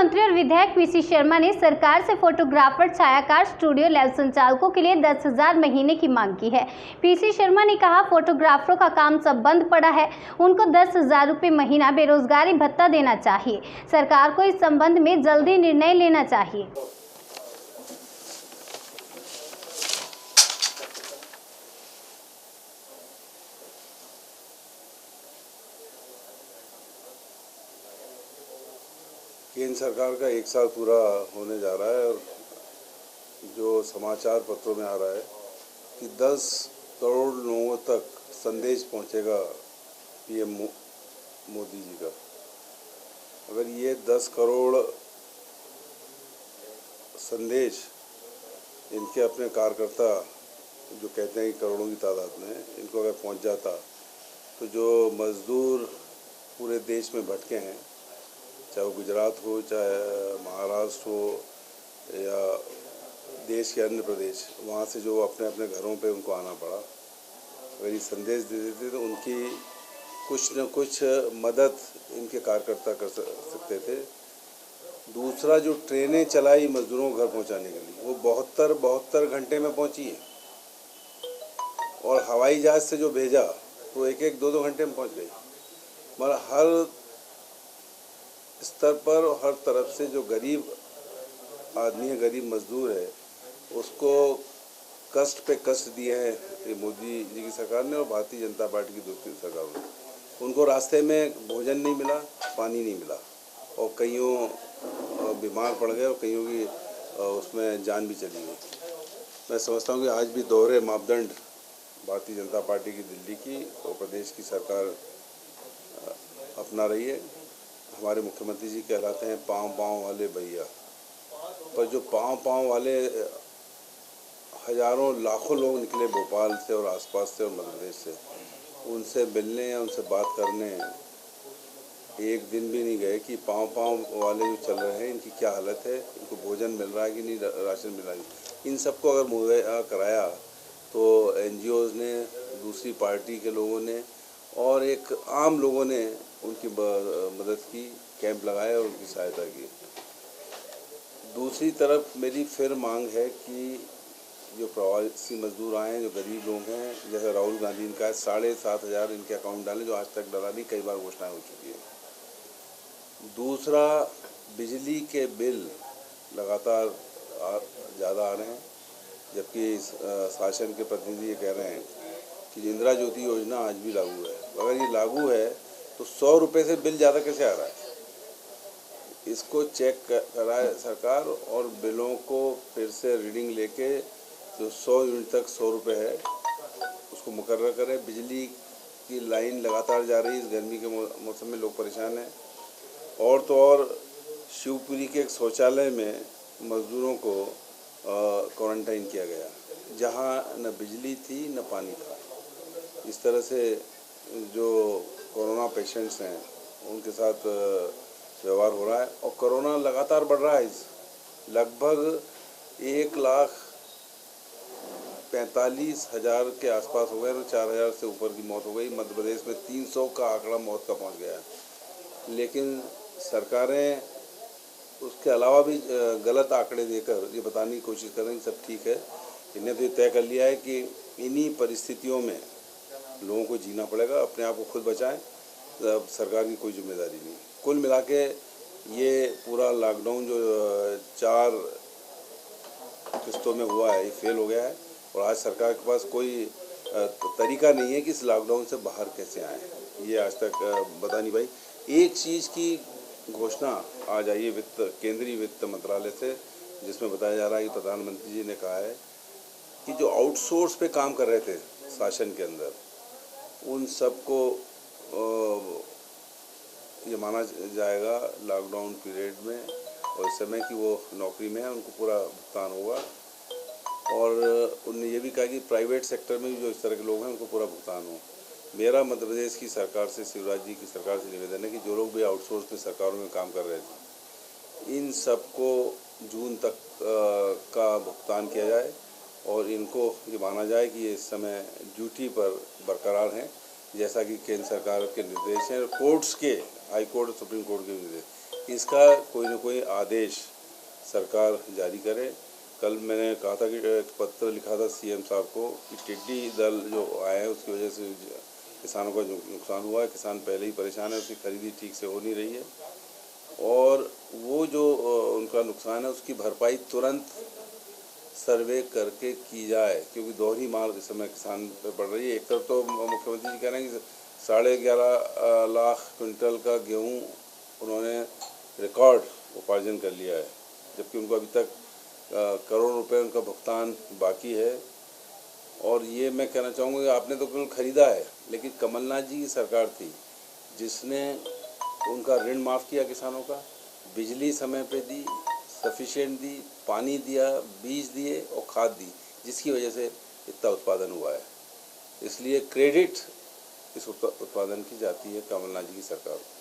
मंत्री और विधायक पीसी शर्मा ने सरकार से फोटोग्राफर, छायाकार, स्टूडियो, लैब संचालकों के लिए 10,000 महीने की मांग की है। पीसी शर्मा ने कहा, फोटोग्राफरों का काम सब बंद पड़ा है, उनको 10,000 रुपये महीना बेरोजगारी भत्ता देना चाहिए। सरकार को इस संबंध में जल्दी निर्णय लेना चाहिए। केंद्र सरकार का 1 साल पूरा होने जा रहा है और जो समाचार पत्रों में आ रहा है कि 10 करोड़ लोगों तक संदेश पहुंचेगा पीएम मोदी जी का। अगर ये 10 करोड़ संदेश इनके अपने कार्यकर्ता जो कहते हैं कि करोड़ों की तादाद में इनको अगर पहुंच जाता तो जो मजदूर पूरे देश में भटके हैं, चाहे वो गुजरात हो, चाहे महाराष्ट्र हो या देश के अन्य प्रदेश, वहाँ से जो अपने अपने घरों पे उनको आना पड़ा, अगर ये संदेश दे देते तो उनकी कुछ न कुछ मदद इनके कार्यकर्ता कर सकते थे। दूसरा, जो ट्रेनें चलाई मजदूरों को घर पहुँचाने के लिए, वो 72 घंटे में पहुँची है और हवाई जहाज़ से जो भेजा तो 1-2 घंटे में पहुँच गई। मगर हर स्तर पर और हर तरफ से जो गरीब आदमी है, गरीब मजदूर है, उसको कष्ट पे कष्ट दिए हैं ये मोदी जी की सरकार ने और भारतीय जनता पार्टी की दूसरी सरकार ने। उनको रास्ते में भोजन नहीं मिला, पानी नहीं मिला और कईयों बीमार पड़ गए और कईयों की उसमें जान भी चली गई। मैं समझता हूँ कि आज भी दोहरे मापदंड भारतीय जनता पार्टी की दिल्ली की और प्रदेश की सरकार अपना रही है। हमारे मुख्यमंत्री जी कहलाते हैं पाँव वाले भैया, पर जो पाँव वाले हजारों लाखों लोग निकले भोपाल से और आसपास से और मध्य प्रदेश से, उनसे मिलने या उनसे बात करने एक दिन भी नहीं गए कि पाँव वाले जो चल रहे हैं इनकी क्या हालत है, इनको भोजन मिल रहा है कि नहीं, राशन मिल रहा है। इन सबको अगर मुहैया कराया तो NGOs ने, दूसरी पार्टी के लोगों ने और एक आम लोगों ने उनकी मदद की, कैंप लगाए और उनकी सहायता की। दूसरी तरफ मेरी फिर मांग है कि जो प्रवासी मजदूर आए हैं, जो गरीब लोग हैं, जैसे राहुल गांधी ने कहा 7,500 इनके अकाउंट डालें, जो आज तक डाला नहीं, कई बार घोषणा हो चुकी है। दूसरा, बिजली के बिल लगातार ज़्यादा आ रहे हैं, जबकि शासन के प्रतिनिधि ये कह रहे हैं कि इंदिरा ज्योति योजना आज भी लागू है। अगर ये लागू है तो 100 रुपये से बिल ज़्यादा कैसे आ रहा है? इसको चेक कराए सरकार और बिलों को फिर से रीडिंग लेके जो 100 यूनिट तक 100 रुपये है उसको मुकर्रर करें। बिजली की लाइन लगातार जा रही है, इस गर्मी के मौसम में लोग परेशान हैं। और तो और शिवपुरी के एक शौचालय में मजदूरों को क्वारंटाइन किया गया, जहाँ न बिजली थी न पानी था। इस तरह से जो कोरोना पेशेंट्स हैं उनके साथ व्यवहार हो रहा है और कोरोना लगातार बढ़ रहा है। लगभग 1,45,000 के आसपास हो गए तो 4,000 से ऊपर की मौत हो गई। मध्य प्रदेश में 300 का आंकड़ा मौत का पहुंच गया है। लेकिन सरकारें उसके अलावा भी गलत आंकड़े देकर ये बताने की कोशिश कर रही हैं सब ठीक है। इन्हें तो तय कर लिया है कि इन्हीं परिस्थितियों में लोगों को जीना पड़ेगा, अपने आप को खुद बचाएं, सरकार की कोई जिम्मेदारी नहीं। कुल मिला के ये पूरा लॉकडाउन जो 4 किस्तों में हुआ है, ये फेल हो गया है और आज सरकार के पास कोई तरीका नहीं है कि इस लॉकडाउन से बाहर कैसे आए। ये आज तक बता नहीं भाई। एक चीज़ की घोषणा आज आई है केंद्रीय वित्त मंत्रालय से, जिसमें बताया जा रहा है कि प्रधानमंत्री जी ने कहा है कि जो आउटसोर्स पे काम कर रहे थे शासन के अंदर, उन सबको ये माना जाएगा लॉकडाउन पीरियड में और इस समय कि वो नौकरी में है, उनको पूरा भुगतान होगा। और उन्होंने ये भी कहा कि प्राइवेट सेक्टर में भी जो इस तरह के लोग हैं उनको पूरा भुगतान हो। मेरा मध्य प्रदेश की सरकार से, शिवराज जी की सरकार से निवेदन है कि जो लोग भी आउटसोर्स में सरकारों में काम कर रहे थे, इन सबको जून तक का भुगतान किया जाए और इनको ये माना जाए कि ये इस समय ड्यूटी पर बरकरार हैं, जैसा कि केंद्र सरकार के निर्देश हैं और कोर्ट्स के, हाई कोर्ट और सुप्रीम कोर्ट के निर्देश। इसका कोई न कोई आदेश सरकार जारी करे। कल मैंने कहा था कि एक पत्र लिखा था सीएम साहब को कि टिड्डी दल जो आए हैं उसकी वजह से किसानों का जो नुकसान हुआ है, किसान पहले ही परेशान है, उसकी खरीदी ठीक से हो नहीं रही है और वो जो उनका नुकसान है उसकी भरपाई तुरंत सर्वे करके की जाए, क्योंकि दोहरी मार इस समय किसान पे पड़ रही है। एक तरफ तो मुख्यमंत्री जी कह रहे हैं कि 11.5 लाख क्विंटल का गेहूं उन्होंने रिकॉर्ड उपार्जन कर लिया है, जबकि उनको अभी तक करोड़ रुपए उनका भुगतान बाकी है। और ये मैं कहना चाहूँगा कि आपने तो केवल खरीदा है, लेकिन कमलनाथ जी की सरकार थी जिसने उनका ऋण माफ़ किया किसानों का, बिजली समय पे दी, सफिशिएंट दी, पानी दिया, बीज दिए और खाद दी, जिसकी वजह से इतना उत्पादन हुआ है। इसलिए क्रेडिट इस उत्पादन की जाती है कमलनाथ जी की सरकार को।